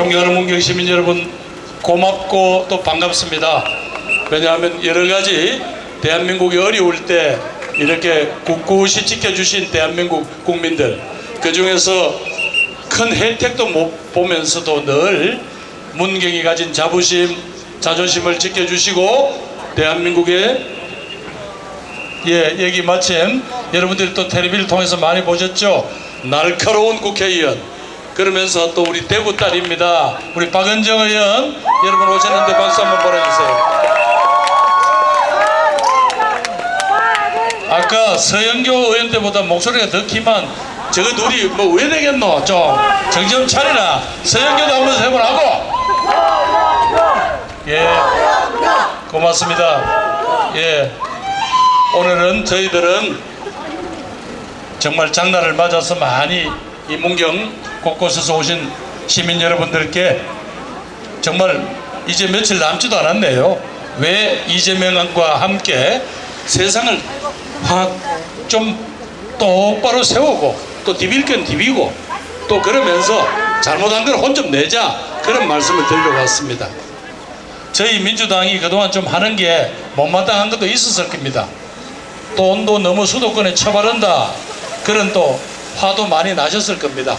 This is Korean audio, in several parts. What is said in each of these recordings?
존경하는 문경 시민 여러분, 고맙고 또 반갑습니다. 왜냐하면 여러가지 대한민국이 어려울 때 이렇게 굳굳이 지켜주신 대한민국 국민들, 그 중에서 큰 혜택도 못 보면서도 늘 문경이 가진 자부심, 자존심을 지켜주시고 대한민국의 얘기 마침 여러분들이 또 텔레비를 통해서 많이 보셨죠? 날카로운 국회의원, 그러면서 또 우리 대구 딸입니다. 우리 박은정 의원, 여러분 오셨는데 박수 한번 보내주세요. 아까 서영교 의원 때보다 목소리가 더 키만 저거 둘이 뭐 왜 되겠노? 좀 정신 차리라. 서영교도 한번 해보라고. 예, 고맙습니다. 예, 오늘은 저희들은 정말 장날을 맞아서 많이 이 문경 곳곳에서 오신 시민 여러분들께 정말 이제 며칠 남지도 않았네요. 왜 이재명과 함께 세상을 확 좀 똑바로 세우고 또 디빌 건 디비고 또 그러면서 잘못한 건 혼 좀 내자, 그런 말씀을 드리려고 왔습니다. 저희 민주당이 그동안 좀 하는 게 못마땅한 것도 있었을 겁니다. 돈도 너무 수도권에 처바른다, 그런 또 화도 많이 나셨을 겁니다.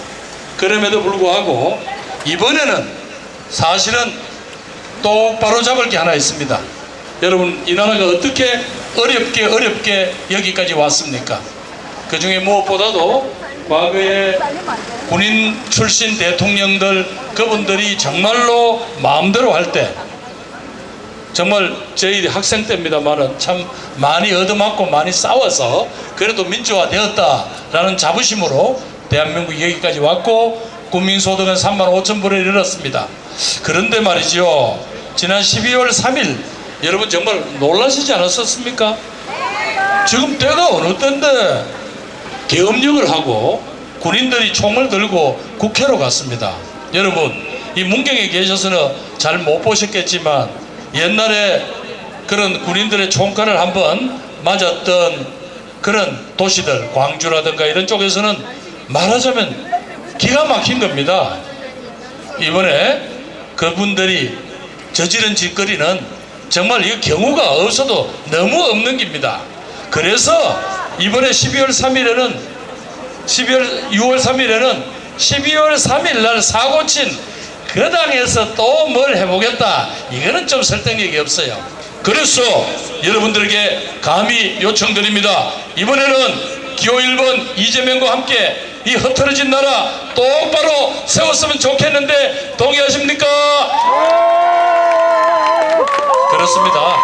그럼에도 불구하고 이번에는 사실은 똑바로 잡을 게 하나 있습니다. 여러분, 이 나라가 어떻게 어렵게 여기까지 왔습니까? 그 중에 무엇보다도 과거에 군인 출신 대통령들, 그분들이 정말로 마음대로 할 때, 정말 저희 학생 때입니다만은 참 많이 얻어맞고 많이 싸워서 그래도 민주화 되었다라는 자부심으로 대한민국이 여기까지 왔고 국민소득은 35,000불에 이르렀습니다. 그런데 말이죠, 지난 12월 3일 여러분 정말 놀라시지 않았었습니까? 지금 때가 어느 때인데 계엄령을 하고 군인들이 총을 들고 국회로 갔습니다. 여러분, 이 문경에 계셔서는 잘 못 보셨겠지만 옛날에 그런 군인들의 총칼을 한번 맞았던 그런 도시들, 광주라든가 이런 쪽에서는 말하자면 기가 막힌 겁니다. 이번에 그분들이 저지른 짓거리는 정말 이 경우가 없어도 너무 없는 겁니다. 그래서 이번에 6월 3일에는 12월 3일 날 사고 친 그 당에서 또 뭘 해보겠다, 이거는 좀 설득력이 없어요. 그래서 여러분들에게 감히 요청드립니다. 이번에는 기호 1번 이재명과 함께 이 흐트러진 나라 똑바로 세웠으면 좋겠는데 동의하십니까? 그렇습니다.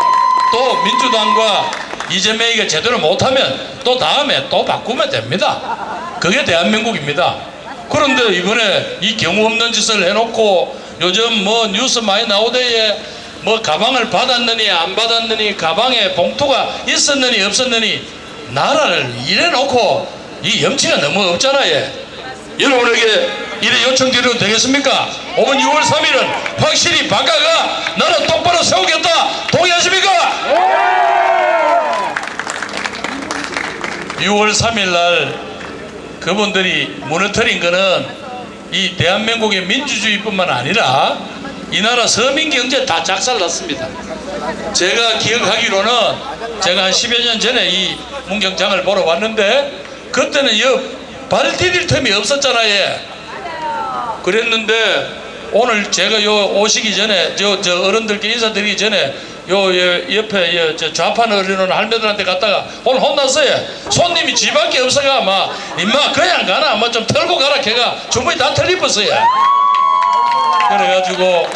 또 민주당과 이재명이가 제대로 못하면 또 다음에 또 바꾸면 됩니다. 그게 대한민국입니다. 그런데 이번에 이 경우 없는 짓을 해놓고 요즘 뭐 뉴스 많이 나오대에 뭐 가방을 받았느니 안 받았느니, 가방에 봉투가 있었느니 없었느니, 나라를 이래놓고 이 염치가 너무 없잖아요. 여러분에게 이래 요청드려도 되겠습니까? 오늘 6월 3일은 확실히 바꿔가 나라 똑바로 세우겠다. 동의하십니까? 6월 3일 날 그분들이 무너뜨린 거는 이 대한민국의 민주주의뿐만 아니라 이 나라 서민 경제 다 작살났습니다. 제가 기억하기로는 제가 한 10여 년 전에 이 문경장을 보러 왔는데 그때는 발 디딜 틈이 없었잖아요. 그랬는데 오늘 제가 오시기 전에 저 어른들께 인사드리기 전에 옆에 저 좌판 어린이는 할매들한테 갔다가 오늘 혼났어요. 손님이 집밖에 없어가 막 임마 그냥 가나 뭐 좀 털고 가라, 걔가 주머니 다 털리었어요. 그래가지고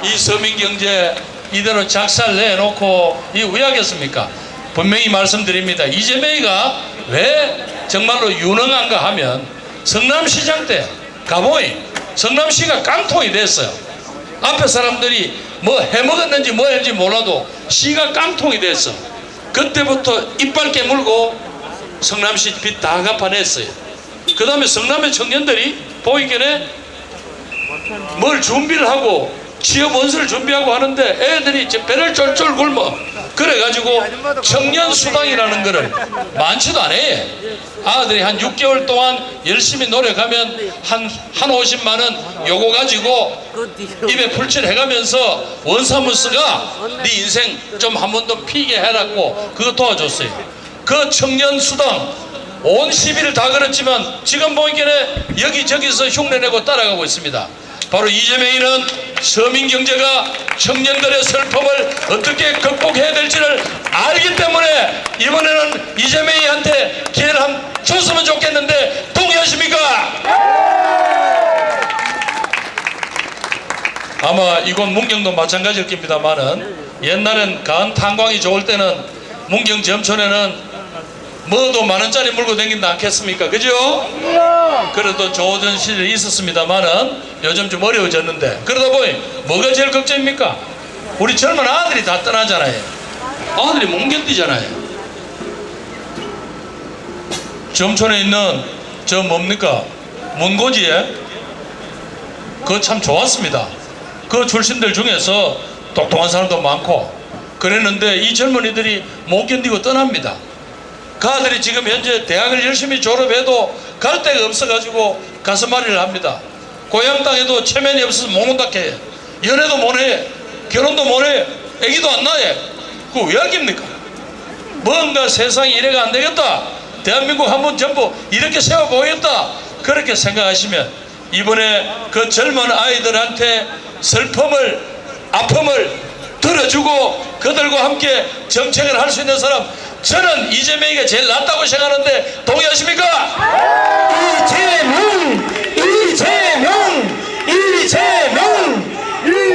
이 서민경제 이대로 작살 내놓고 이 왜 하겠습니까? 분명히 말씀드립니다. 이재명이가 왜 정말로 유능한가 하면 성남시장 때 가보니 성남시가 깡통이 됐어요. 앞에 사람들이 뭐 해먹었는지 뭐 했는지 몰라도 시가 깡통이 됐어. 그때부터 이빨 깨물고 성남시 빚 다 갚아냈어요. 그 다음에 성남의 청년들이 보이기에 뭘 준비를 하고 취업 원서를 준비하고 하는데 애들이 배를 쫄쫄 굶어 그래가지고 청년수당이라는 거를 많지도 않아요. 아들이 한 6개월 동안 열심히 노력하면 한 50만 원 요거 가지고 입에 풀칠 해가면서 원사무소가 네 인생 좀 한 번 더 피게 해라고 그거 도와줬어요. 그 청년수당 온 시비를 다 걸었지만 지금 보니까 여기저기서 흉내내고 따라가고 있습니다. 바로 이재명이는 서민경제가 청년들의 슬픔을 어떻게 극복해야 될지를 알기 때문에 이번에는 이재명이한테 기회를 한번 줬으면 좋겠는데 동의하십니까? 아마 이곳 문경도 마찬가지일 겁니다만은 옛날엔 간 탄광이 좋을 때는 문경 점촌에는 뭐도 만원짜리 물고 다닌다 않겠습니까? 그죠? 그래도 좋은 시절이 있었습니다만은 요즘 좀 어려워졌는데 그러다 보니 뭐가 제일 걱정입니까? 우리 젊은 아들이 다 떠나잖아요. 아들이 못 견디잖아요. 점촌에 있는 저 뭡니까? 문고지에 그거 참 좋았습니다. 그 출신들 중에서 똑똑한 사람도 많고 그랬는데 이 젊은이들이 못 견디고 떠납니다. 그 아들이 지금 현재 대학을 열심히 졸업해도 갈 데가 없어가지고 가슴앓이를 합니다. 고향 땅에도 체면이 없어서 못 온다 해요. 연애도 못해, 결혼도 못해, 애기도 안 낳아요. 그거 왜 아깁니까? 뭔가 세상이 이래가 안 되겠다, 대한민국 한번 전부 이렇게 세워보겠다, 그렇게 생각하시면 이번에 그 젊은 아이들한테 슬픔을, 아픔을 들어주고 그들과 함께 정책을 할 수 있는 사람, 저는 이재명이가 제일 낫다고 생각하는데 동의하십니까? 이재명!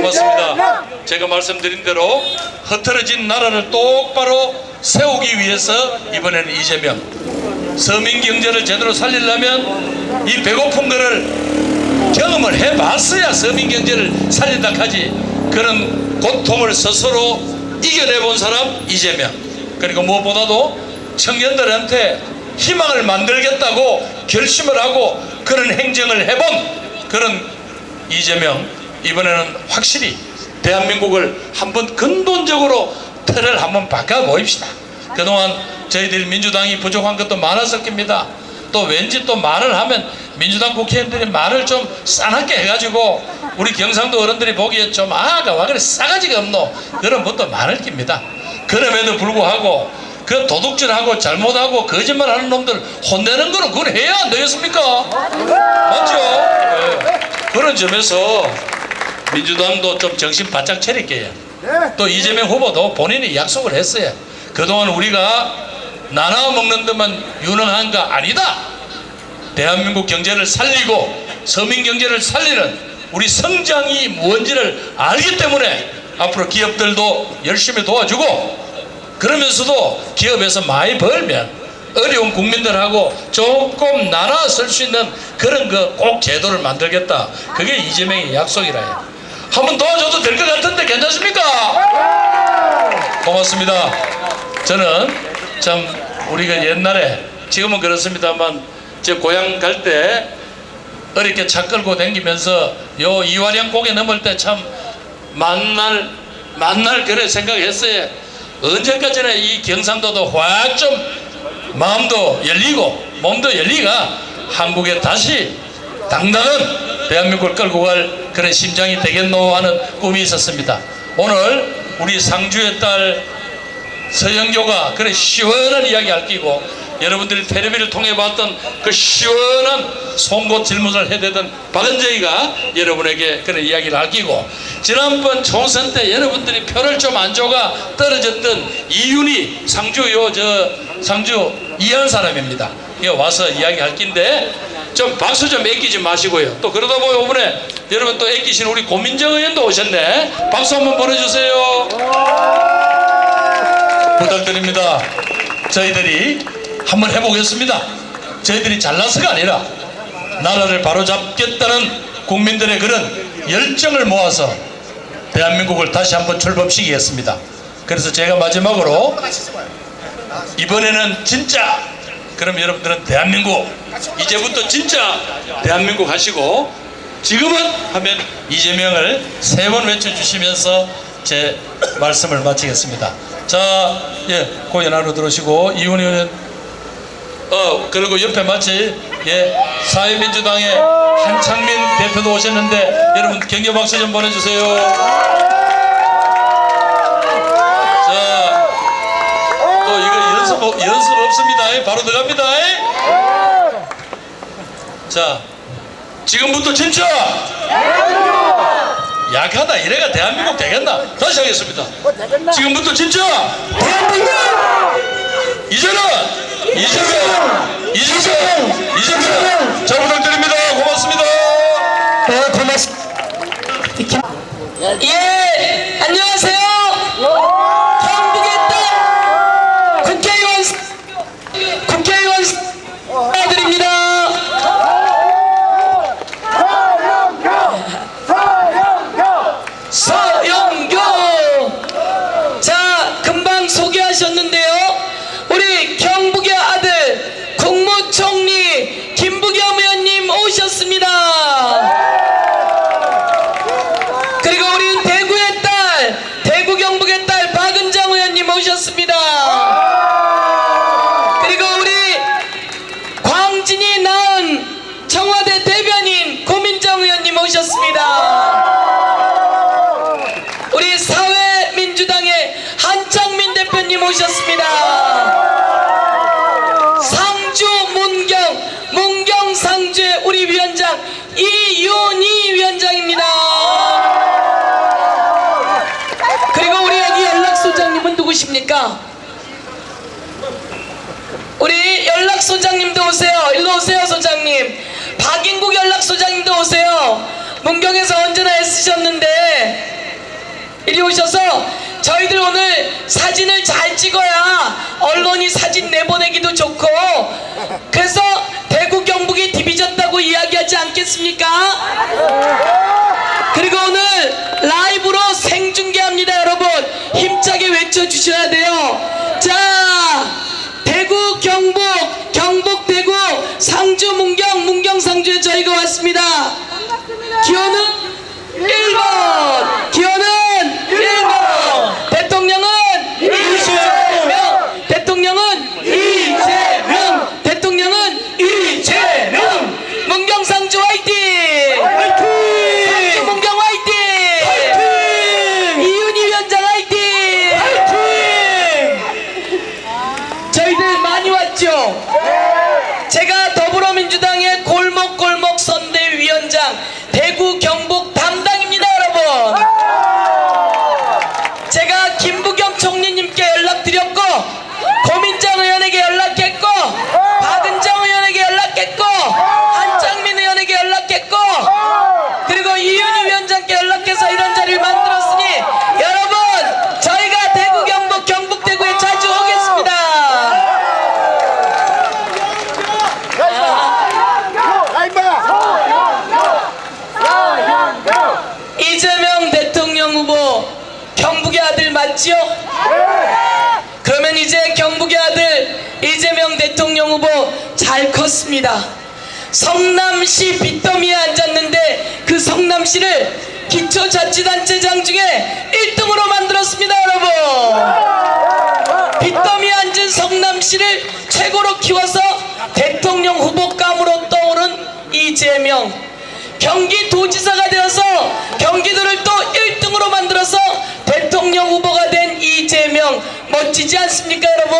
고맙습니다. 제가 말씀드린 대로 흐트러진 나라를 똑바로 세우기 위해서 이번에는 이재명, 서민경제를 제대로 살리려면 이 배고픈 거를 경험을 해봤어야 서민경제를 살린다 하지. 그런 고통을 스스로 이겨내본 사람 이재명. 그리고 무엇보다도 청년들한테 희망을 만들겠다고 결심을 하고 그런 행정을 해본 그런 이재명, 이번에는 확실히 대한민국을 한번 근본적으로 틀을 한번 바꿔보입시다. 그동안 저희들 민주당이 부족한 것도 많았을 겁니다. 또 왠지 또 말을 하면 민주당 국회의원들이 말을 좀 싸납게 해가지고 우리 경상도 어른들이 보기에 좀 아가 와 그래 싸가지가 없노 그런 분도 많을 겁니다. 그럼에도 불구하고 그 도둑질하고 잘못하고 거짓말하는 놈들 혼내는 거는 그걸 해야 안 되겠습니까? 맞죠? 네. 그런 점에서 민주당도 좀 정신 바짝 차릴게요. 또 이재명 후보도 본인이 약속을 했어요. 그동안 우리가 나눠 먹는 데만 유능한가? 아니다. 대한민국 경제를 살리고 서민 경제를 살리는 우리 성장이 뭔지를 알기 때문에 앞으로 기업들도 열심히 도와주고, 그러면서도 기업에서 많이 벌면 어려운 국민들하고 조금 나눠 쓸 수 있는 그런 그 꼭 제도를 만들겠다. 그게 이재명의 약속이라요. 한번 도와줘도 될 것 같은데 괜찮습니까? 고맙습니다. 저는 참 우리가 옛날에, 지금은 그렇습니다만 제 고향 갈 때 어렵게 차 끌고 다니면서 요 이화령 고개 넘을 때 참 만날 그래 생각했어요. 언제까지나 이 경상도도 확 좀 마음도 열리고 몸도 열리가 한국에 다시 당당한 대한민국을 끌고 갈 그런 심장이 되겠노 하는 꿈이 있었습니다. 오늘 우리 상주의 딸 서영교가 그런 시원한 이야기 알끼고 여러분들이 텔레비를 통해 봤던 그 시원한 송곳 질문을 해대던 박은정이가 여러분에게 그런 이야기를 알끼고, 지난번 총선 때 여러분들이 표를 좀 안 줘가 떨어졌던 이윤희 상주 상주 이한 사람입니다. 이거 와서 이야기 할 긴데 좀 박수 좀 아끼지 마시고요. 또 그러다 보면 이번에 여러분 또 아끼신 우리 고민정 의원도 오셨네. 박수 한번 보내주세요. 부탁드립니다. 저희들이 한번 해보겠습니다. 저희들이 잘나서가 아니라 나라를 바로잡겠다는 국민들의 그런 열정을 모아서 대한민국을 다시 한번 출범시키겠습니다. 그래서 제가 마지막으로 이번에는 진짜, 그럼 여러분들은 대한민국, 이제부터 진짜 대한민국 하시고, 지금은 하면 이재명을 3번 외쳐주시면서 제 말씀을 마치겠습니다. 자, 예, 고연하러 들어오시고 이훈 의원은 그리고 옆에 마치 사회민주당의 한창민 대표도 오셨는데 여러분 격려 박수 좀 보내주세요. 자, 또 이거 연습 없습니다. 바로 들어갑니다. 자, 지금부터 진짜 약하다 이래가 대한민국 되겠나? 다시 하겠습니다. 지금부터 진짜 대한민국 이제는 이재명 잘 부탁드립니다. 고맙습니다. 네, 고맙습니다. 예, 안녕하세요. 경북의 딸 국회의원 아들입니다. 서영교. 자, 금방 소개하셨는데요. 우리 경북의 아들 국무총리 김부겸 의원님 오셨습니다. 그리고 우리 대구의 딸, 대구 경북의 딸 박은정 의원님 오셨습니다. 그리고 우리 광진이 낳은 청와대 대변인 고민정 의원님 오셨습니다. 우리 사회민주당의 한창민 대표님 오셨습니다. 상주 문경 상주의 우리 위원장 이윤희 위원장입니다. 그리고 우리 여기 연락소장님은 누구십니까? 우리 연락소장님도 오세요. 일로 오세요, 소장님. 박인국 연락소장님도 오세요. 문경에서 언제나 애쓰셨는데 이리 오셔서 저희들 오늘 사진을 잘 찍어야 언론이 사진 내보내기도 좋고 그래서 대구 경북이 디비졌다고 이야기하지 않겠습니까? 그리고 오늘 라이브로 생중계합니다. 여러분 힘차게 외쳐주셔야 돼요. 자, 대구 경북 대구 상주 문경 상주에 저희가 왔습니다. 기호는 1번 기호는 1번 대통령은 이재명 대통령은 이재명 문경 상주 화이팅! 상주 문경 화이팅! 이윤희 위원장 화이팅! 저희들 많이 왔죠? 제가 더불어민주당의 골목골목 선대위원장 대구 경북 담당입니다. 여러분 제가 김부겸 총리님께 연락드렸고 고민정 의원에게 연락했고 박은정 의원에게 연락했고 한창민 의원에게 연락했고 그리고 이윤희 위원장께 연락해서 이런 자리를 만들었으니 여러분 저희가 대구 경북 대구에 자주 오겠습니다. 이재명 대통령 후보 경북의 아들 맞지요? 그러면 이제 경북의 아들 이재명 대통령 후보 잘 컸습니다. 성남시 빚더미에 앉았는데 그 성남시를 기초자치단체장 중에 1등으로 만들었습니다. 여러분 빚더미에 앉은 성남시를 최고로 키워서 대통령 후보감으로 떠오른 이재명 경기도지사가 되어서 경기도를 또 1등으로 만들어서 대통령 후보가 된 이재명 멋지지 않습니까 여러분?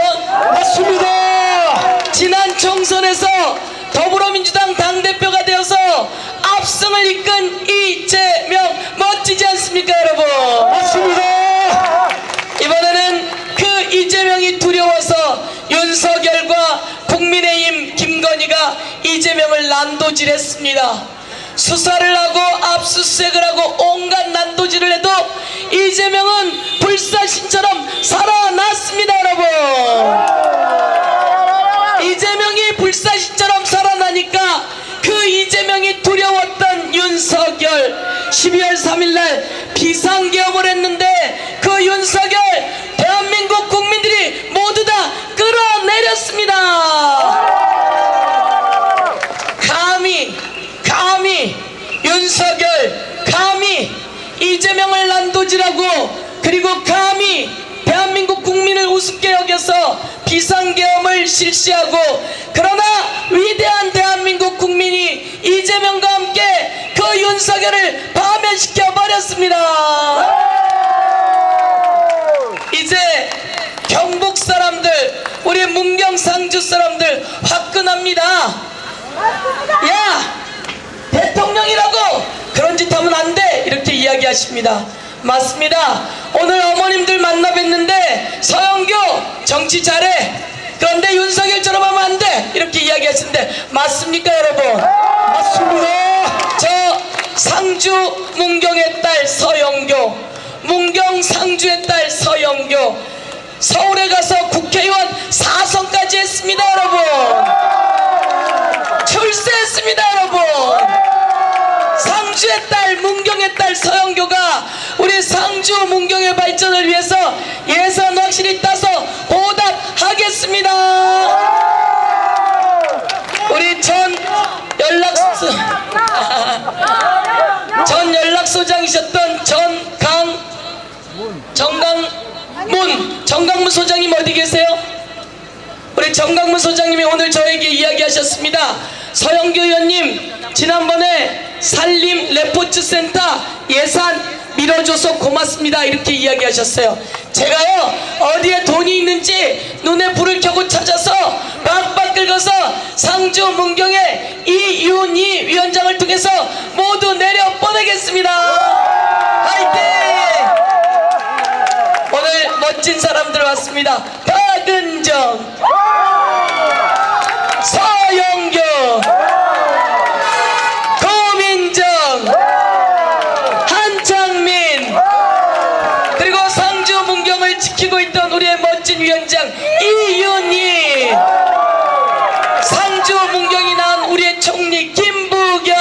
맞습니다. 지난 총선에서 더불어민주당 당대표가 되어서 압승을 이끈 이재명 멋지지 않습니까 여러분? 맞습니다. 이번에는 그 이재명이 두려워서 윤석열과 국민의힘 김건희가 이재명을 난도질했습니다. 수사를 하고 압수수색을 하고 온갖 난도질을 해도 이재명은 불사신처럼 살아났습니다. 여러분 이재명이 불사신처럼 살아나니까 그 이재명이 두려웠던 윤석열 12월 3일날 비상계엄을 했는데 그 윤석열 대한민국 국민들이 모두 다 끌어내렸습니다. 감히 윤석열 감히 이재명을 난도질하고 그리고 감히 대한민국 국민 실시하고, 그러나 위대한 대한민국 국민이 이재명과 함께 그 윤석열을 파면시켜 버렸습니다. 이제 경북 사람들, 우리 문경 상주 사람들 화끈합니다. 야, 대통령이라고 그런 짓 하면 안 돼, 이렇게 이야기하십니다. 맞습니다. 오늘 어머님들 만나 뵀는데 서영교 정치 잘해, 그런데 윤석열처럼 하면 안 돼, 이렇게 이야기하시는데 맞습니까 여러분? 맞습니다. 저 상주 문경의 딸 서영교, 문경 상주의 딸 서영교, 서울에 가서 국회의원 4선까지 했습니다 여러분. 출세했습니다 여러분. 상주의 딸, 문경의 딸 서영교가 우리 상주 문경의 발전을 위해서 예산 확실히 따서 보답하겠습니다. 우리 전 연락소장이셨던 정강문 소장님 어디 계세요? 우리 정강문 소장님이 오늘 저에게 이야기하셨습니다. 서영교 의원님, 지난번에 산림 레포츠 센터 예산 밀어줘서 고맙습니다, 이렇게 이야기하셨어요. 제가요, 어디에 돈이 있는지 눈에 불을 켜고 찾아서 박박 긁어서 상주 문경의 이윤희 위원장을 통해서 모두 내려 보내겠습니다. 화이팅! 오늘 멋진 사람들 왔습니다. 박은정, 서영교, 고민정, 한창민, 그리고 상주 문경을 지키고 있던 우리의 멋진 위원장 이윤희, 상주 문경이 낳은 우리의 총리 김부겸,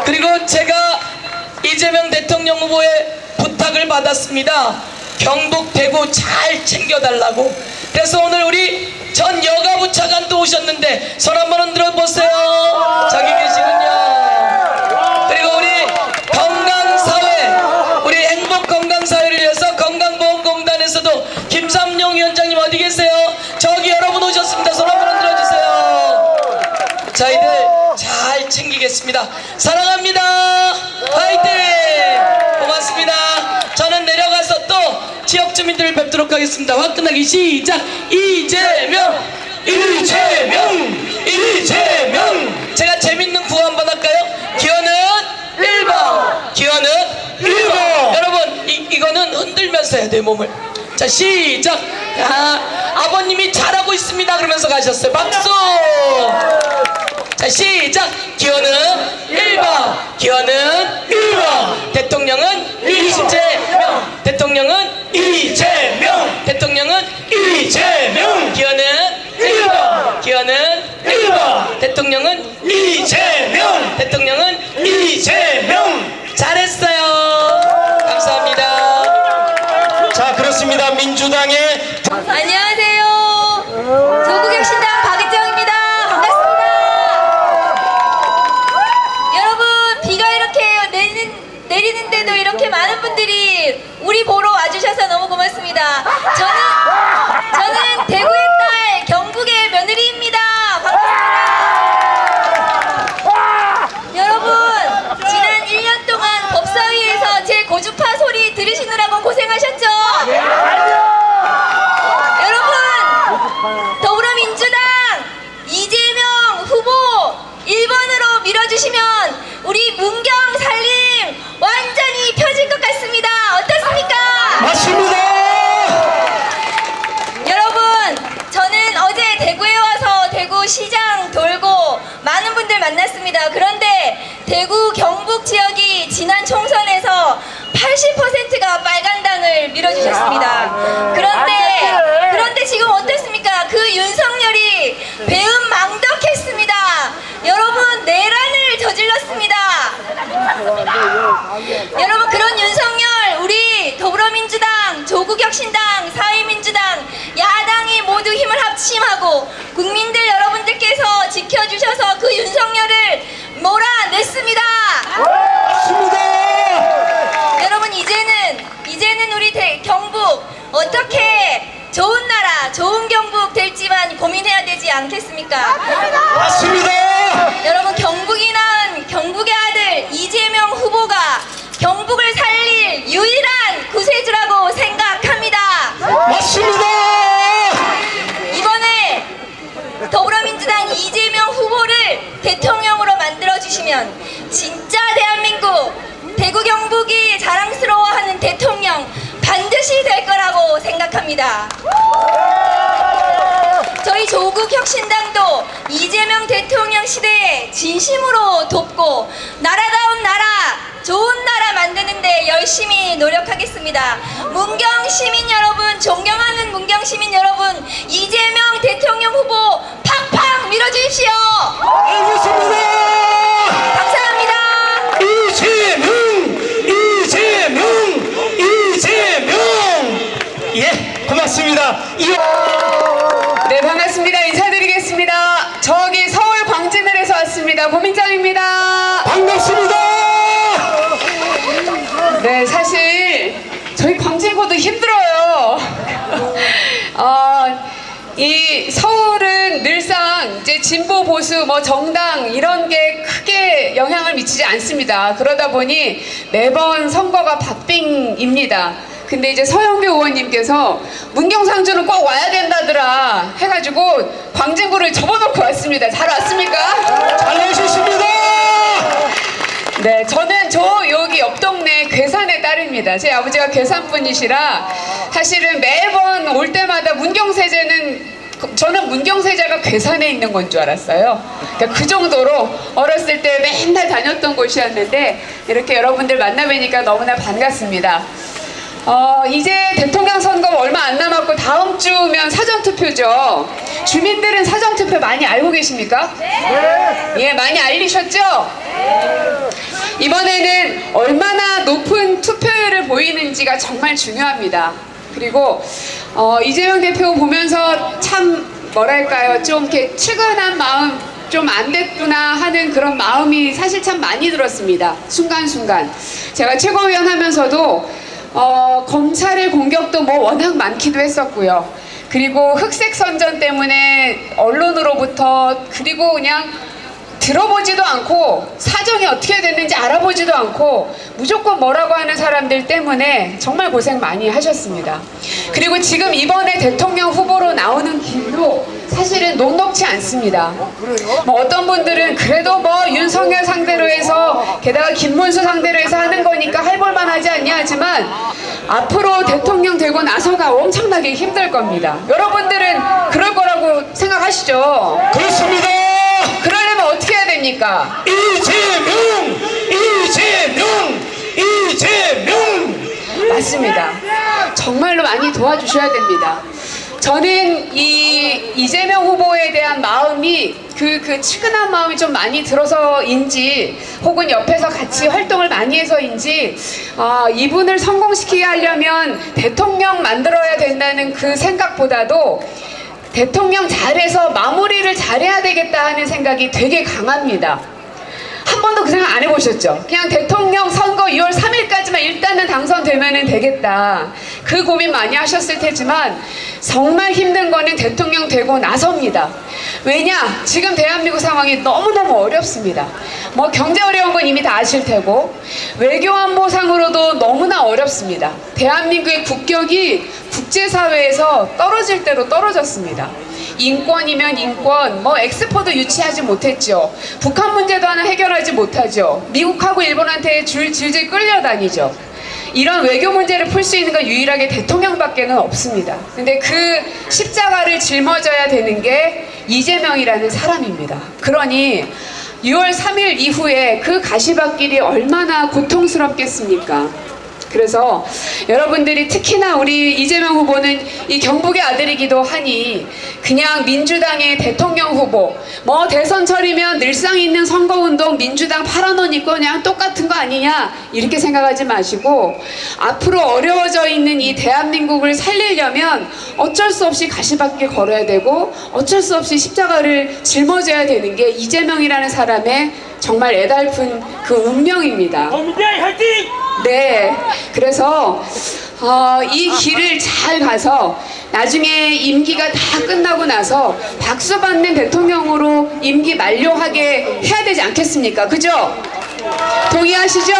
그리고 제가 이재명 대통령 후보의 부탁을 받았습니다. 경북 대구 잘 챙겨달라고. 그래서 오늘 우리 전 여가부 차관도 오셨는데 손 한번 흔들어 보세요. 저기 계시군요. 그리고 우리 건강사회, 우리 행복건강사회를 위해서 건강보험공단에서도 김삼용 위원장님 어디 계세요? 저기 여러분 오셨습니다. 손 한번 흔들어 주세요. 저희들 잘 챙기겠습니다. 사랑합니다. 화이팅! 고맙습니다. 저는 내려가서 또 지역 주민들을 뵙도록 하겠습니다. 화끈하게 시작. 이재명, 이재명, 이재명. 제가 재밌는 구호 한번 할까요? 기원은 1번, 기원은 1번. 여러분 이거는 흔들면서 해야 돼요, 몸을. 자, 시작. 아버님이 잘하고 있습니다 그러면서 가셨어요. 박수. 자, 시작. 기원은 1번, 기원은 1번. 대통령은 이재명, 대통령은 이재명, 대통령은 이재명. 기원은 1번, 기원은 1번. 대통령은 이재명, 대통령은 이재명. 잘했어요. 감사합니다. 자, 그렇습니다. 민주당의 안녕하세요. 조국혁신당 박은정입니다. 반갑습니다. 여러분, 비가 이렇게 내리는데도 이렇게 많은 분들이 우리 보러 와주셔서 너무 고맙습니다. 저는 대구의 딸, 경북의 며느리입니다. 반갑습니다. 여러분, 지난 1년 동안 법사위에서 제 고주파 소리 들으시느라고 고생하셨죠? 여러분, 더불어민주당 이재명 후보 1번으로 밀어주시면 우리 문경 살림 완전히 펴질 것 같습니다. 어떻습니까? 맞습니다. 여러분, 저는 어제 대구에 와서 대구 시장 돌고 많은 분들 만났습니다. 그런데 대구 경북 지역이 지난 총선에서 80%가 빨간당을 밀어주셨습니다. 그런데 지금 어떻습니까? 그 윤석열이 배은망덕했습니다. 여러분, 내란을 저질렀습니다. 여러분, 그런 윤석열, 우리 더불어민주당, 조국혁신당, 사회민주당, 야당이 모두 힘을 합심하고 국민들 여러분들께서 지켜주셔서 그 윤석열을 몰아냈습니다. 여러분, 이제는 우리 경북 어떻게 좋은 나라, 좋은 경북 않겠습니까? 맞습니다. 여러분, 경북이 낳은 경북의 아들 이재명 후보가 경북을 살릴 유일한 구세주라고 생각합니다. 맞습니다. 이번에 더불어민주당 이재명 후보를 대통령으로 만들어주시면 진짜 대한민국, 대구 경북이 자랑스러워하는 대통령 반드시 될 거라고 생각합니다. 저희 조국혁신당도 이재명 대통령 시대에 진심으로 돕고 나라다운 나라, 좋은 나라 만드는데 열심히 노력하겠습니다. 문경 시민 여러분, 존경하는 문경 시민 여러분, 이재명 대통령 후보 팍팍 밀어주십시오. 알겠습니다. 감사합니다. 이재명. 예, 고맙습니다. 네, 반갑습니다. 인사드리겠습니다. 저기 서울 광진을에서 왔습니다. 고민장입니다. 반갑습니다. 네, 사실 저희 광진고도 힘들어요. 이 서울은 늘상 이제 진보 보수 뭐 정당 이런 게 크게 영향을 미치지 않습니다. 그러다 보니 매번 선거가 박빙입니다. 근데 이제 서영교 의원님께서 문경상주는 꼭 와야 된다더라 해가지고 광진구를 접어놓고 왔습니다. 잘 왔습니까? 잘 오셨습니다. 네, 저는 여기 옆 동네 괴산의 딸입니다. 제 아버지가 괴산 분이시라 사실은 매번 올 때마다 저는 문경세제가 괴산에 있는 건 줄 알았어요. 그러니까 그 정도로 어렸을 때 맨날 다녔던 곳이었는데 이렇게 여러분들 만나 뵈니까 너무나 반갑습니다. 이제 대통령 선거 얼마 안 남았고 다음 주면 사전투표죠. 주민들은 사전투표 많이 알고 계십니까? 네. 예, 많이 알리셨죠? 이번에는 얼마나 높은 투표율을 보이는지가 정말 중요합니다. 그리고 이재명 대표 보면서 참 뭐랄까요, 좀 이렇게 측은한 마음, 좀 안 됐구나 하는 그런 마음이 사실 참 많이 들었습니다. 순간순간 제가 최고위원 하면서도 검찰의 공격도 뭐 워낙 많기도 했었고요. 그리고 흑색 선전 때문에 언론으로부터, 그리고 그냥 들어보지도 않고 사정이 어떻게 됐는지 알아보지도 않고 무조건 뭐라고 하는 사람들 때문에 정말 고생 많이 하셨습니다. 그리고 지금 이번에 대통령 후보로 나오는 길도 사실은 녹록지 않습니다. 뭐 어떤 분들은 그래도 뭐 윤석열 상대로 해서, 게다가 김문수 상대로 해서 하는 거니까 해볼만 하지 않냐 하지만 앞으로 대통령 되고 나서가 엄청나게 힘들 겁니다. 여러분들은 그럴 거라고 생각하시죠? 그렇습니다. 그러려면 어떻게 해야 됩니까? 이재명. 맞습니다. 정말로 많이 도와주셔야 됩니다. 저는 이 이재명 후보에 대한 마음이 그 측은한 마음이 좀 많이 들어서인지, 혹은 옆에서 같이 활동을 많이 해서인지, 이분을 성공시키게 하려면 대통령 만들어야 된다는 그 생각보다도 대통령 잘해서 마무리를 잘해야 되겠다 하는 생각이 되게 강합니다. 한 번도 그 생각 안 해보셨죠? 그냥 대통령 선거 2월 3일까지만 일단은 당선되면 되겠다, 그 고민 많이 하셨을 테지만 정말 힘든 거는 대통령 되고 나서입니다. 왜냐? 지금 대한민국 상황이 너무너무 어렵습니다. 뭐 경제 어려운 건 이미 다 아실 테고, 외교안보상으로도 너무나 어렵습니다. 대한민국의 국격이 국제사회에서 떨어질 대로 떨어졌습니다. 인권이면 인권, 뭐 엑스포도 유치하지 못했죠. 북한 문제도 하나 해결하지 못하죠. 미국하고 일본한테 질질 끌려다니죠. 이런 외교 문제를 풀 수 있는 건 유일하게 대통령밖에는 없습니다. 근데 그 십자가를 짊어져야 되는 게 이재명이라는 사람입니다. 그러니 6월 3일 이후에 그 가시밭길이 얼마나 고통스럽겠습니까? 그래서 여러분들이, 특히나 우리 이재명 후보는 이 경북의 아들이기도 하니 그냥 민주당의 대통령 후보, 뭐 대선철이면 늘상 있는 선거운동 민주당 파란 옷 입고 그냥 똑같은 거 아니냐, 이렇게 생각하지 마시고 앞으로 어려워져 있는 이 대한민국을 살리려면 어쩔 수 없이 가시밭길 걸어야 되고 어쩔 수 없이 십자가를 짊어져야 되는 게 이재명이라는 사람의 정말 애달픈 그 운명입니다. 민주당 화이팅! 네, 그래서 이 길을 잘 가서 나중에 임기가 다 끝나고 나서 박수 받는 대통령으로 임기 만료하게 해야 되지 않겠습니까? 그죠? 동의하시죠?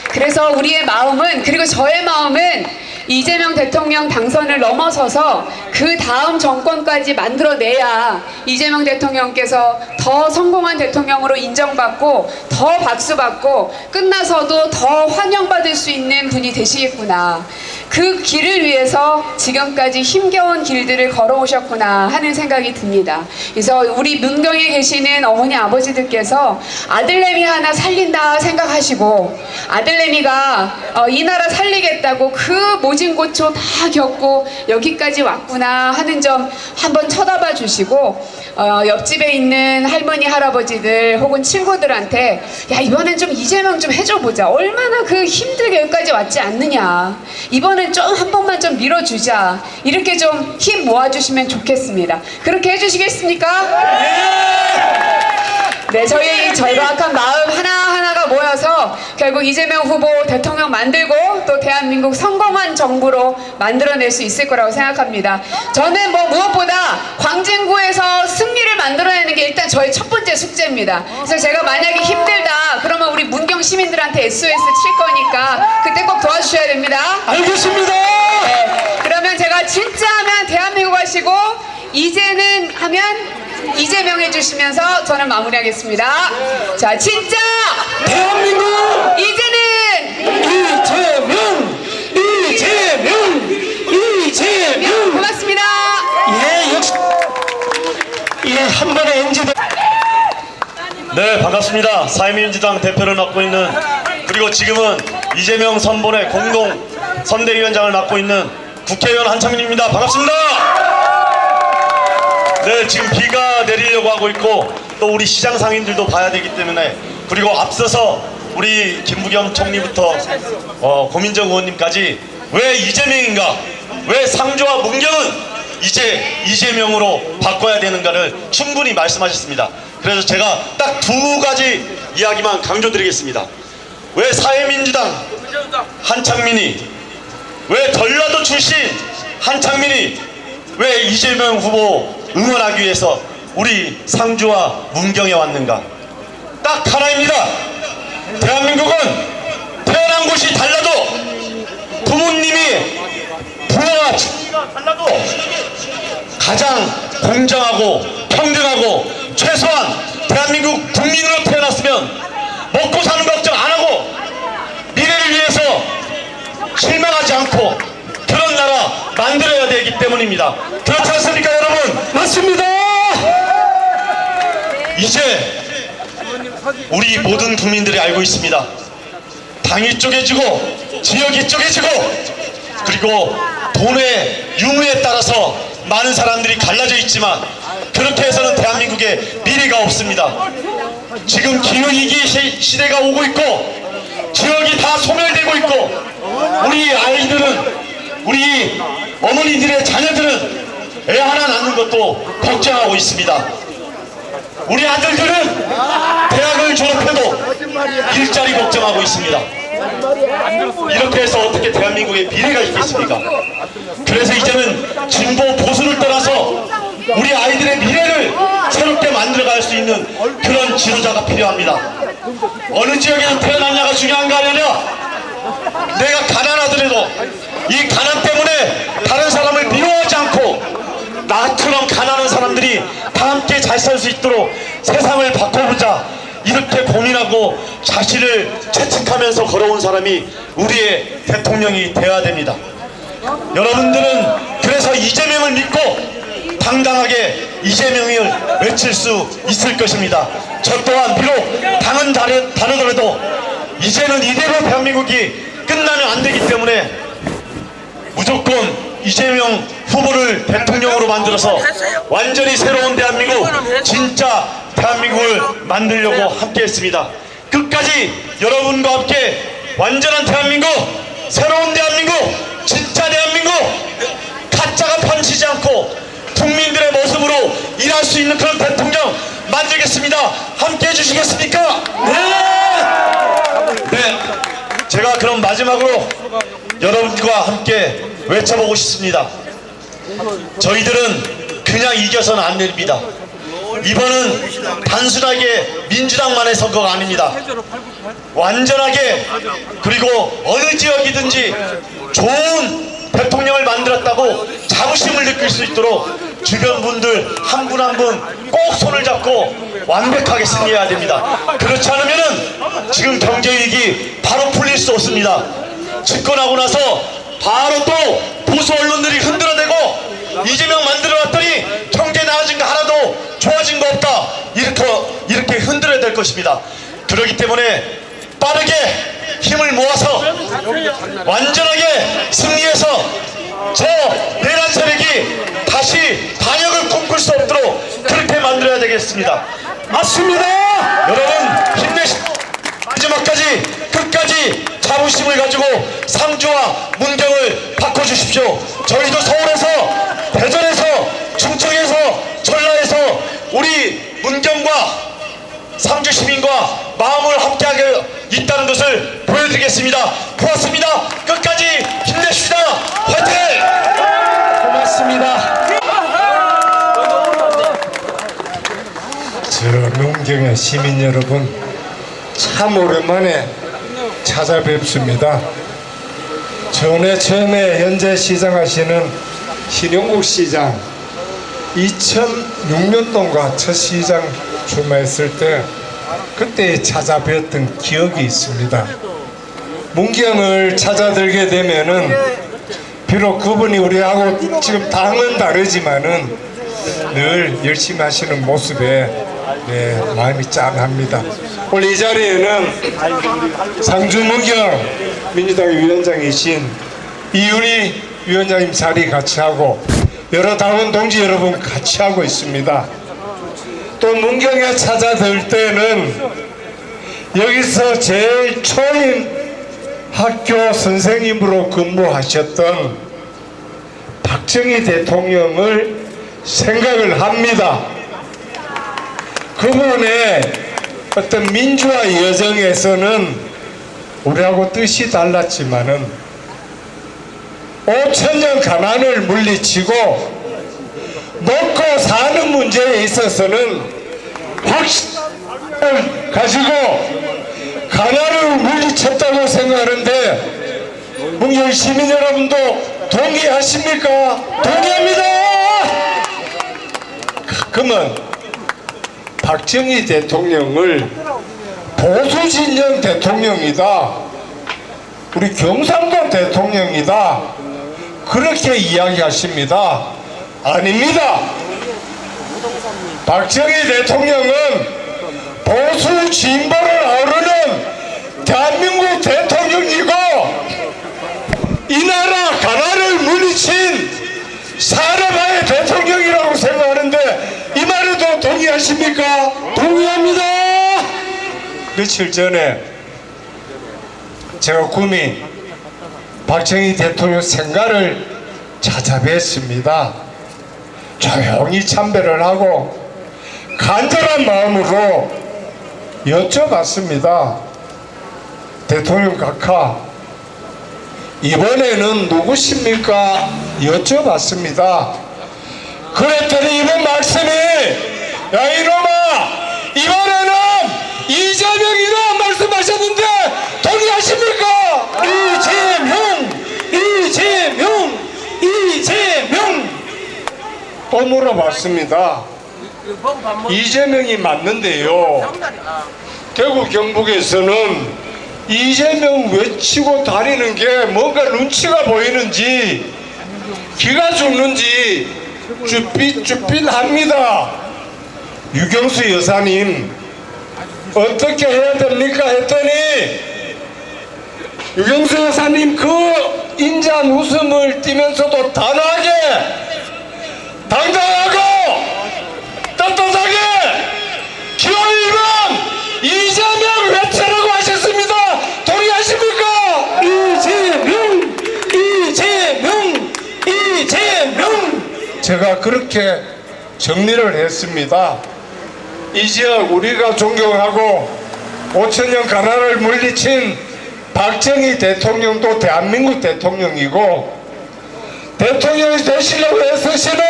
그래서 우리의 마음은, 그리고 저의 마음은 이재명 대통령 당선을 넘어서서 그 다음 정권까지 만들어내야 이재명 대통령께서 더 성공한 대통령으로 인정받고 더 박수받고 끝나서도 더 환영받을 수 있는 분이 되시겠구나. 그 길을 위해서 지금까지 힘겨운 길들을 걸어오셨구나 하는 생각이 듭니다. 그래서 우리 문경에 계시는 어머니 아버지들께서 아들내미 하나 살린다 생각하시고 아들내미가 이 나라 살리겠다고 그 모진 고초 다 겪고 여기까지 왔구나 하는 점 한번 쳐다봐 주시고 옆집에 있는 할머니 할아버지들 혹은 친구들한테 야 이번엔 좀 이재명 좀 해줘 보자. 얼마나 그 힘들게 여기까지 왔지 않느냐. 이번엔 좀 한 번만 좀 밀어주자. 이렇게 좀 힘 모아주시면 좋겠습니다. 그렇게 해주시겠습니까? 네, 저희 절박한 마음 하나하나가 모여서 결국 이재명 후보 대통령 만들고 또 대한민국 성공한 정부로 만들어낼 수 있을 거라고 생각합니다. 저는 뭐 무엇보다 광진구에서 승리를 만들어내는 게 일단 저의 첫 번째 숙제입니다. 그래서 제가 만약에 힘들다 그러면 우리 문경 시민들한테 SOS 칠 거니까 그때 꼭 도와주셔야 됩니다. 알겠습니다. 네, 그러면 제가 진짜 하면 대한민국 하시고 이제는 하면 이재명 해주시면서 저는 마무리하겠습니다. 자, 진짜 대한민국 이제는 이재명. 고맙습니다. 예, 역시 한 번에 NG도. 네, 반갑습니다. 사회민주당 대표를 맡고 있는, 그리고 지금은 이재명 선본의 공동 선대위원장을 맡고 있는 국회의원 한창민입니다. 반갑습니다. 네, 지금 비가 내리려고 하고 있고 또 우리 시장 상인들도 봐야 되기 때문에, 그리고 앞서서 우리 김부겸 총리부터 고민정 의원님까지 왜 이재명인가, 왜 상주와 문경은 이제 이재명으로 바꿔야 되는가를 충분히 말씀하셨습니다. 그래서 제가 딱 두 가지 이야기만 강조드리겠습니다. 왜 사회민주당 한창민이, 왜 전라도 출신 한창민이 왜 이재명 후보 응원하기 위해서 우리 상주와 문경에 왔는가? 딱 하나입니다. 대한민국은 태어난 곳이 달라도, 부모님이 부모와 친이가 달라도 가장 공정하고 평등하고 최소한 대한민국 국민으로 태어났으면 먹고 사는 걱정 안 하고 미래를 위해서 실망하지 않고 그런 나라 만들어야 되기 때문입니다. 그렇지 않습니까, 여러분? 맞습니다. 이제 우리 모든 국민들이 알고 있습니다. 당이 쪼개지고 지역이 쪼개지고 그리고 돈의 유무에 따라서 많은 사람들이 갈라져 있지만 그렇게 해서는 대한민국에 미래가 없습니다. 지금 기후위기 시대가 오고 있고 지역이 다 소멸되고 있고 우리 아이들은, 우리 어머니들의 자녀들은 애 하나 낳는 것도 걱정하고 있습니다. 우리 아들들은 대학을 졸업해도 일자리 걱정하고 있습니다. 이렇게 해서 어떻게 대한민국의 미래가 있겠습니까? 그래서 이제는 진보 보수를 떠나서 우리 아이들의 미래를 새롭게 만들어갈 수 있는 그런 지도자가 필요합니다. 어느 지역에서 태어났냐가 중요한 거 아니냐? 내가 가난하더라도 이 가난 때문에 다른 사람을 미워하지 않고 나처럼 가난한 사람들이 다 함께 잘 살 수 있도록 세상을 바꿔보자, 이렇게 고민하고 자신을 채찍하면서 걸어온 사람이 우리의 대통령이 되어야 됩니다. 여러분들은 그래서 이재명을 믿고 당당하게 이재명을 외칠 수 있을 것입니다. 저 또한 비록 당은 다르더라도 이제는 이대로 대한민국이 끝나면 안 되기 때문에 무조건 이재명 후보를 대통령으로 만들어서 완전히 새로운 대한민국, 진짜 대한민국을 만들려고 함께 했습니다. 끝까지 여러분과 함께 완전한 대한민국, 새로운 대한민국, 진짜 대한민국, 가짜가 펀치지 않고 국민들의 모습으로 일할 수 있는 그런 대통령 만들겠습니다. 함께 해주시겠습니까? 네. 제가 그럼 마지막으로 여러분과 함께 외쳐보고 싶습니다. 저희들은 그냥 이겨서는 안 됩니다. 이번은 단순하게 민주당만의 선거가 아닙니다. 완전하게, 그리고 어느 지역이든지 좋은 대통령을 만들었다고 자부심을 느낄 수 있도록 주변 분들 한 분 한 분 꼭 손을 잡고 완벽하게 승리해야 됩니다. 그렇지 않으면은 지금 경제위기 바로 풀릴 수 없습니다. 집권하고 나서 바로 또 보수 언론들이 흔들어대고 이재명 만들어놨더니 경제 나아진 거 하나도 좋아진 거 없다, 이렇게 흔들어야 될 것입니다. 그렇기 때문에 빠르게 힘을 모아서 완전하게 승리해서 저 내란 세력이 다시 반역을 꿈꿀 수 없도록 그렇게 만들어야 되겠습니다. 맞습니다. 여러분 힘내시, 마지막까지 끝까지 자부심을 가지고 상주와 문경을 바꿔주십시오. 저희도 서울에서, 대전에서, 충청에서, 전라에서 우리 문경과 상주 시민과 마음을 함께하게 있다는 것을 보여드리겠습니다. 고맙습니다. 끝까지 힘내십시다. 화이팅! 고맙습니다. 저 문경의 시민 여러분, 참 오랜만에 찾아뵙습니다. 전에 처음에 현재 시장하시는 신용국 시장 2006년도인가 첫 시장 출마했을 때 그때 찾아뵈었던 기억이 있습니다. 문경을 찾아들게 되면은 비록 그분이 우리하고 지금 당은 다르지만은 늘 열심히 하시는 모습에 마음이 짠합니다. 오늘 이 자리에는 상주 문경 민주당 위원장이신 이윤희 위원장님 자리 같이 하고 여러 당원 동지 여러분 같이 하고 있습니다. 또 문경에 찾아들 때는 여기서 제일 초임 학교 선생님으로 근무하셨던 박정희 대통령을 생각을 합니다. 그분의 어떤 민주화 여정에서는 우리하고 뜻이 달랐지만은 5천년 가난을 물리치고 먹고 사는 문제에 있어서는 확신을 가지고 가난을 물리쳤다고 생각하는데 문경 시민 여러분도 동의하십니까? 동의합니다. 그러면 박정희 대통령을 보수 진영 대통령이다, 우리 경상도 대통령이다, 그렇게 이야기하십니다. 아닙니다. 박정희 대통령은 보수 진보를 아우르는 대한민국 대통령이고 이 나라 가난을 물리친 산업화의 대통령이라고 생각하는데 이 말에도 동의하십니까? 동의합니다. 며칠 전에 제가 구미 박정희 대통령 생가를 찾아뵀습니다. 조용히 참배를 하고 간절한 마음으로 여쭤봤습니다. 대통령 각하, 이번에는 누구십니까? 여쭤봤습니다. 그랬더니 이번 말씀이, 야 이놈아, 이번에는 이재명이다 말씀하셨는데 동의하십니까? 이재명 또 물어봤습니다. 이재명이 맞는데요, 대구 경북에서는 이재명 외치고 다니는 게 뭔가 눈치가 보이는지 기가 죽는지 쭈삣쭈삣합니다. 유경수 여사님 어떻게 해야 됩니까? 했더니 유경수 여사님 그 인자한 웃음을 띠면서도 단호하게, 당당하고 떳떳하게 기호 1번 이재명 외치라고 하셨습니다. 동의하십니까? 이재명 제가 그렇게 정리를 했습니다. 이 지역 우리가 존경하고 5천년 가난을 물리친 박정희 대통령도 대한민국 대통령이고 대통령이 되시려고 애쓰시는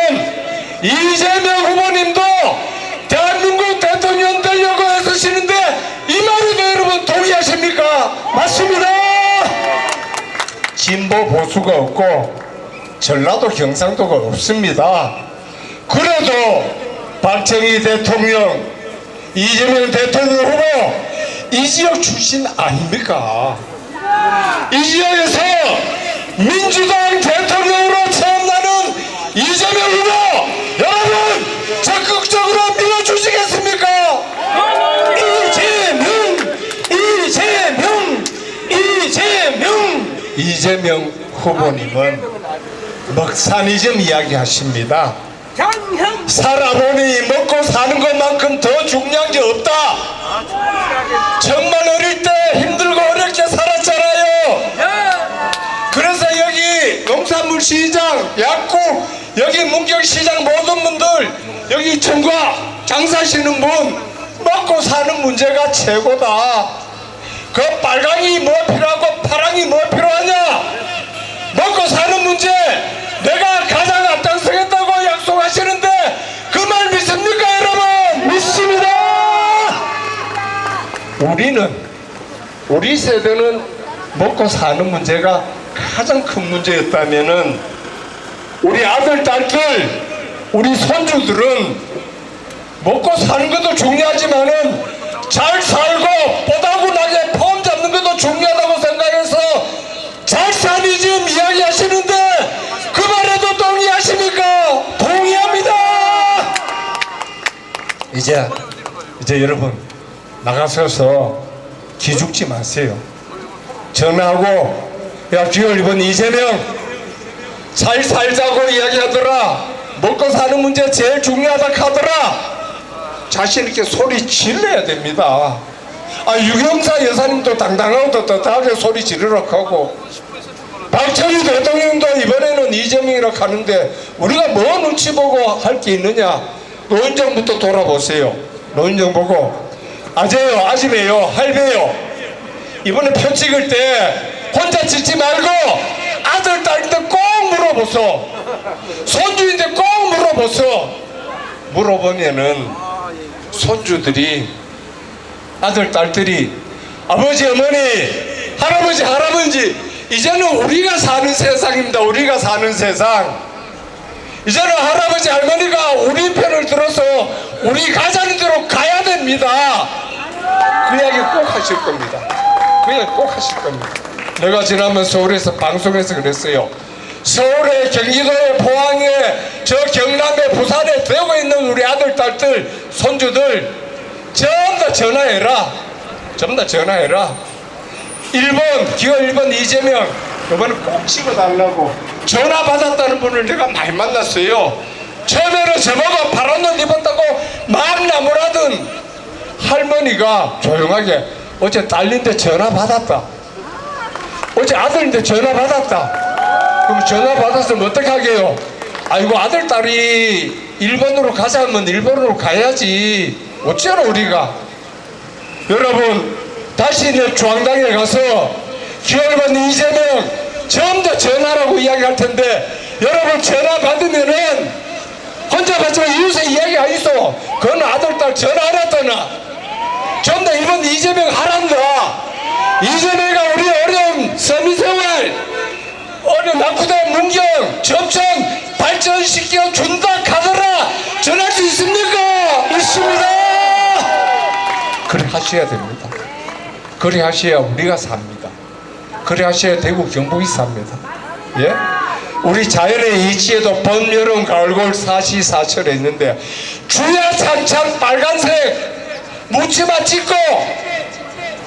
이재명 후보님도 대한민국 대통령 되려고 애쓰시는데 이 말에도 여러분 동의하십니까? 맞습니다. 진보 보수가 없고 전라도 경상도가 없습니다. 그래도 박정희 대통령, 이재명 대통령 후보 이 지역 출신 아닙니까? 이 지역에서 민주당 대통령으로 처음 나는 이재명 후보 여러분 적극적으로 밀어주시겠습니까? 이재명 후보님은 먹사니즘 이야기하십니다. 살아보니 먹고 사는 것만큼 더 중요한 게 없다. 정말 어릴 때 힘들고 어렵게 살았잖아요. 그래서 여기 농산물 시장, 약국, 여기 문경시장 모든 분들, 여기 청과 장사하시는 분 먹고 사는 문제가 최고다. 그 빨강이 뭐 필요하고 파랑이 뭐 필요하냐? 먹고 사는 문제 내가 가장 앞장서겠다고 약속하시는데 그 말 믿습니까 여러분? 믿습니다. 우리 세대는 먹고 사는 문제가 가장 큰 문제였다면은 우리 아들, 딸들, 우리 손주들은 먹고 사는 것도 중요하지만은 잘 살고 뽀다구나게 폼 잡는 것도 중요하다고 생각해서 잘살이즘 이야기하시는데 그 말에도 동의하십니까? 동의합니다. 이제 여러분 나가셔서 기죽지 마세요. 전화하고 야 기월 이번 이재명 잘 살자고 이야기하더라. 먹고 사는 문제 제일 중요하다 하더라. 자신 있게 소리 질러야 됩니다. 유경사 여사님도 당당하고 떳떳하게 소리 지르라고 하고 박정희 대통령도 이번에는 이재명이라고 하는데 우리가 뭐 눈치 보고 할 게 있느냐? 노인정부터 돌아보세요. 노인정 보고 아재요, 아줌매요, 할배요 이번에 표 찍을 때 혼자 찍지 말고 아들, 딸인데 꼭 물어보소. 손주인데 꼭 물어보소. 물어보면은 손주들이 아들, 딸들이 아버지, 어머니, 할아버지, 할아버지 이제는 우리가 사는 세상입니다. 우리가 사는 세상. 이제는 할아버지, 할머니가 우리 편을 들어서 우리 가자는 대로 가야 됩니다. 그 이야기 꼭 하실 겁니다. 그 이야기 꼭 하실 겁니다. 내가 지난번 서울에서 방송에서 그랬어요. 서울에, 경기도에, 포항에, 저 경남에, 부산에 되고 있는 우리 아들, 딸들, 손주들 전부 다 전화해라. 전부 다 전화해라. 1번, 기호 1번 이재명 이번에 꼭 찍어달라고. 전화 받았다는 분을 내가 많이 만났어요. 처음에는 저보고 파란 옷 입었다고 막 나무라던 할머니가 조용하게 어제 딸인데 전화 받았다. 어제 아들인데 전화 받았다. 그럼 전화 받았으면 어떻게 하게요? 아이고 아들 딸이 1번으로 가자 하면 1번으로 가야지. 어쩌나 우리가. 여러분 다시 내 중앙당에 가서 기호번 이재명 전부 다 전화라고 이야기할 텐데 여러분 전화 받으면은 혼자 받지만 이웃에 이야기 안 있어. 그건 아들 딸 전화 안 했다나. 전부 다 이번 이재명 하란다. 이재명이가 우리 어려운 서민생활 어려운 낙후대 문경 접점 발전시켜 준다 카더라. 전할 수 있습니까? 있습니다. 그래 하셔야 됩니다. 그래 하셔야 우리가 삽니다. 그래 하셔야 대구 경북이 삽니다. 예? 우리 자연의 이치에도 봄, 여름, 가을, 겨울 사시사철에 있는데 주야 찬찬 빨간색 묻지마 찍고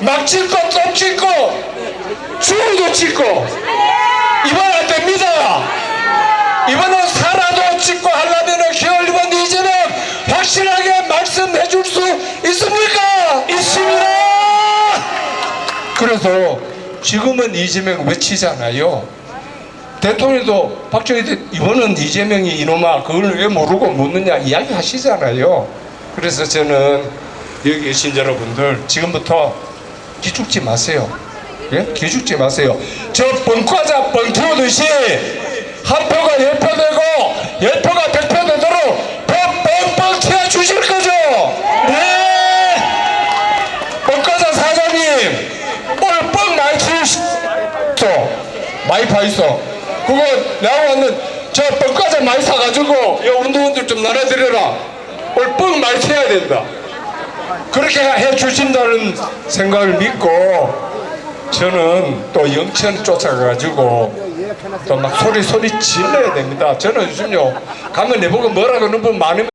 막 찍고 또 찍고 주우도 찍고 이번 안 됩니다. 이번은 살아도 찍고 하려면 겨울 이번 이재명 확실하게 말씀해 줄 수 있습니까? 있습니다. 그래서 지금은 이재명 외치잖아요. 대통령도 박정희 대 이번은 이재명이 이놈아 그걸 왜 모르고 묻느냐 이야기 하시잖아요. 그래서 저는 여기 계신 여러분들 지금부터 기죽지 마세요. 예? 기죽지 마세요. 저 뻥과자 뻥 튀우듯이 한 표가 10표 되고 10표가 100표 되도록 더 뻥뻥 튀어주실 거죠? 네! 뻥과자 사장님 오늘 뻥 많이 튀우시죠? 많이 파 있어. 그거 내가 왔는 저 뻥과자 많이 사가지고 여 운동원들 좀 나눠드려라. 오늘 뻥 많이 튀어야 된다. 그렇게 해주신다는 생각을 믿고 저는 또 영천 쫓아가가지고 또 막 소리 질러야 됩니다. 저는 요즘요 가면 내보고 뭐라 그러는 분 많으면